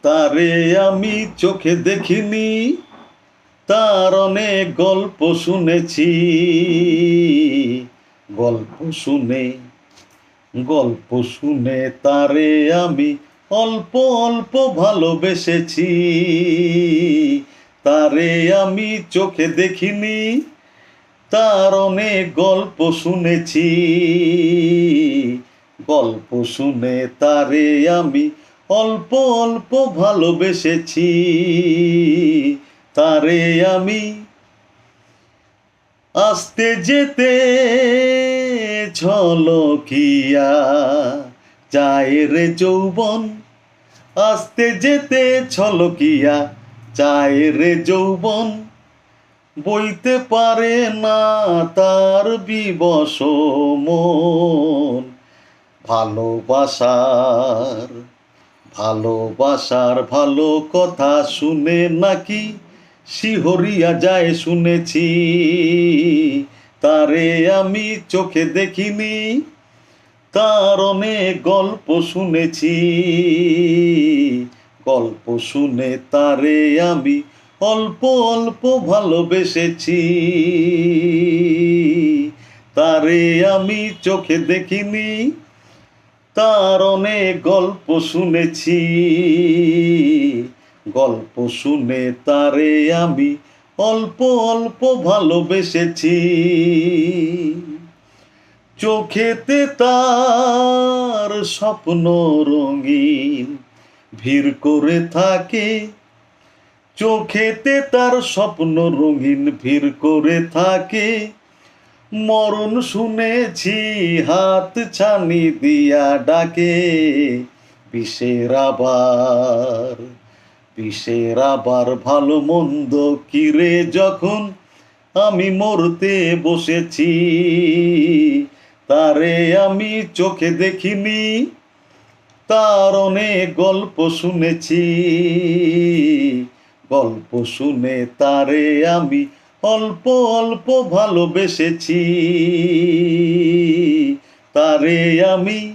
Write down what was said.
তারে আমি চোখে দেখিনি, তার অনেক গল্প শুনেছি। গল্প শুনে গল্প শুনে তারে আমি অল্প অল্প ভালোবেসেছি। তারে আমি চোখে দেখিনি, তার অনেক গল্প শুনেছি। গল্প শুনে তারে আমি অল্প অল্প ভালোবেসেছি। তারে আমি আসতে যেতে ঝলকিয়া যায় রে যৌবন। আসতে যেতে ঝলকিয়া যায় রে যৌবন। বইতে পারে না তার বিবশ মন। ভালোবাসার ভালোবাসার ভালো কথা শুনে নাকি শিহরিয়া যায় শুনেছি। তারে আমি চোখে দেখিনি, তার অনেক গল্প শুনেছি। গল্প শুনে তারে আমি অল্প অল্প ভালোবেসেছি। তারে আমি চোখে দেখিনি, তার অনেক গল্প শুনেছি। গল্প শুনে তারে আমি অল্প অল্প ভালোবেসেছি। চোখেতে তার স্বপ্ন রঙিন ভিড় করে থাকে। চোখেতে তার স্বপ্ন রঙিন ভিড় করে থাকে। মরণ শুনেছি হাত ছানি দিয়া ডাকে। বিষের আবার ভালো মন্দ কিরে যখন আমি মরতে বসেছি। তারে আমি চোখে দেখিনি, তার অনেক গল্প শুনেছি। গল্প শুনে তারে আমি অল্প অল্প ভালোবেসেছি। তারে আমি